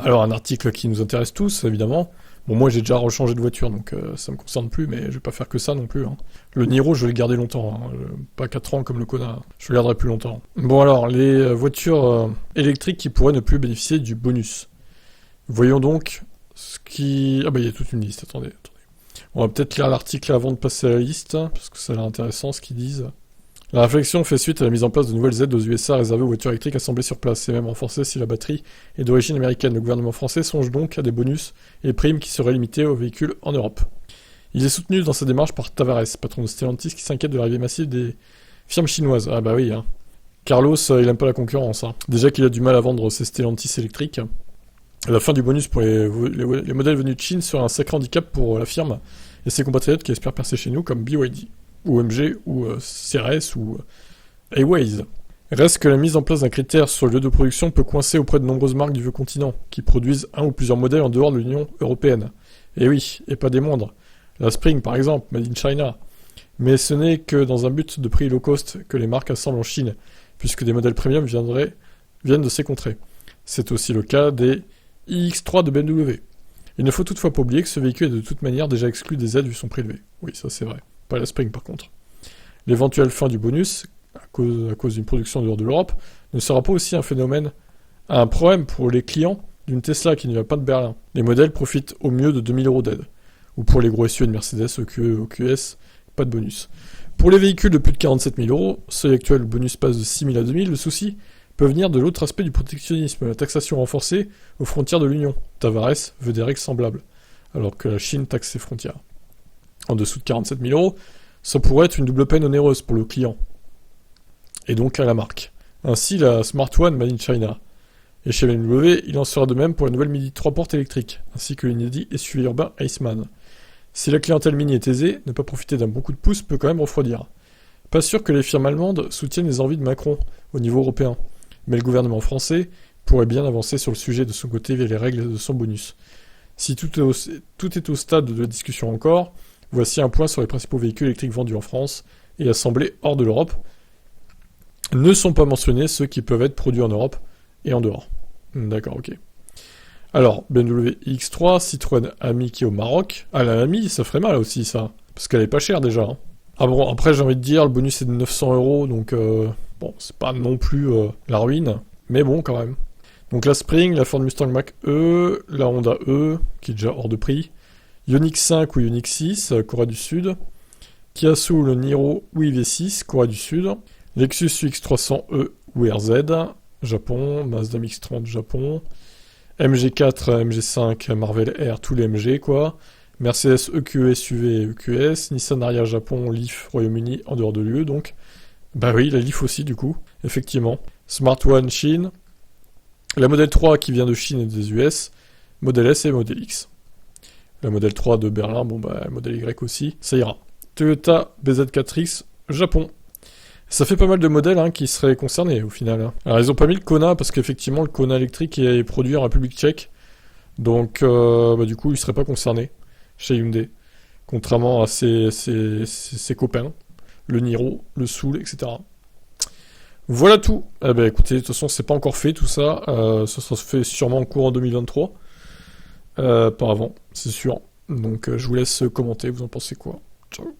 Alors un article qui nous intéresse tous, évidemment. Bon, moi j'ai déjà rechangé de voiture, donc ça me concerne plus, mais je vais pas faire que ça non plus. Hein. Le Niro, je vais le garder longtemps, hein. Pas 4 ans comme le Kona, je le garderai plus longtemps. Bon alors, les voitures électriques qui pourraient ne plus bénéficier du bonus. Voyons donc ce qui... Ah bah il y a toute une liste, attendez. On va peut-être lire l'article avant de passer à la liste, parce que ça a l'air intéressant ce qu'ils disent. La réflexion fait suite à la mise en place de nouvelles aides aux USA réservées aux voitures électriques assemblées sur place, et même renforcées si la batterie est d'origine américaine. Le gouvernement français songe donc à des bonus et primes qui seraient limités aux véhicules en Europe. Il est soutenu dans sa démarche par Tavares, patron de Stellantis, qui s'inquiète de l'arrivée massive des firmes chinoises. Ah bah oui, hein. Carlos, il aime pas la concurrence. Hein. Déjà qu'il a du mal à vendre ses Stellantis électriques. La fin du bonus pour les modèles venus de Chine serait un sacré handicap pour la firme et ses compatriotes qui espèrent percer chez nous comme BYD, ou MG, ou CRS, ou Airways. Reste que la mise en place d'un critère sur le lieu de production peut coincer auprès de nombreuses marques du vieux continent, qui produisent un ou plusieurs modèles en dehors de l'Union européenne. Et oui, et pas des moindres. La Spring, par exemple, made in China. Mais ce n'est que dans un but de prix low cost que les marques assemblent en Chine, puisque des modèles premium viennent de ces contrées. C'est aussi le cas des iX3 de BMW. Il ne faut toutefois pas oublier que ce véhicule est de toute manière déjà exclu des aides vu son prix élevé. Oui, ça c'est vrai. Pas la Spring par contre. L'éventuelle fin du bonus, à cause d'une production en dehors de l'Europe, ne sera pas aussi un problème pour les clients d'une Tesla qui ne vient pas de Berlin. Les modèles profitent au mieux de 2000 € d'aide. Ou pour les gros SUV de Mercedes, EQE, OQS, pas de bonus. Pour les véhicules de plus de 47 000 €, seuil actuel le bonus passe de 6 000 à 2 000, le souci peut venir de l'autre aspect du protectionnisme, la taxation renforcée aux frontières de l'Union. Tavares veut des règles semblables, alors que la Chine taxe ses frontières. En dessous de 47 000 €, ça pourrait être une double peine onéreuse pour le client, et donc à la marque. Ainsi, la Smart One made in China. Et chez BMW, il en sera de même pour la nouvelle Mini 3 portes électrique, ainsi que l'inédit SUV urbain Iceman. Si la clientèle Mini est aisée, ne pas profiter d'un bon coup de pouce peut quand même refroidir. Pas sûr que les firmes allemandes soutiennent les envies de Macron au niveau européen, mais le gouvernement français pourrait bien avancer sur le sujet de son côté via les règles de son bonus. Si tout est au stade de la discussion encore, voici un point sur les principaux véhicules électriques vendus en France et assemblés hors de l'Europe. Ne sont pas mentionnés ceux qui peuvent être produits en Europe et en dehors. D'accord, ok. Alors, BMW X3, Citroën Ami qui est au Maroc. Ah, la Ami, ça ferait mal aussi, ça. Parce qu'elle est pas chère, déjà. Hein. Ah bon, après, j'ai envie de dire, le bonus est de 900 €, donc... Bon, c'est pas non plus la ruine, mais bon, quand même. Donc la Spring, la Ford Mustang Mach-E, la Honda E, qui est déjà hors de prix, Ioniq 5 ou Ioniq 6, Corée du Sud, Kia Soul Niro ou IV6, Corée du Sud, Lexus UX300E ou RZ, Japon, Mazda MX-30 Japon, MG4, MG5, Marvel R, tous les MG quoi, Mercedes EQE SUV et EQS, Nissan Ariya Japon, Leaf Royaume-Uni en dehors de l'UE donc. Bah oui, la Leaf aussi du coup, effectivement. Smart One Chine, la Model 3 qui vient de Chine et des US, Model S et Model X. La Model 3 de Berlin, bon bah Model Y aussi, ça ira. Toyota BZ4X, Japon. Ça fait pas mal de modèles hein, qui seraient concernés au final. Hein. Alors ils ont pas mis le Kona parce qu'effectivement le Kona électrique est produit en République tchèque. Donc bah, du coup il serait pas concerné chez Hyundai. Contrairement à ses copains. Le Niro, le Soul, etc. Voilà tout. Eh ben écoutez, de toute façon, c'est pas encore fait tout ça. Ça sera fait sûrement en cours en 2023. Par avant, c'est sûr. Donc je vous laisse commenter, vous en pensez quoi? Ciao.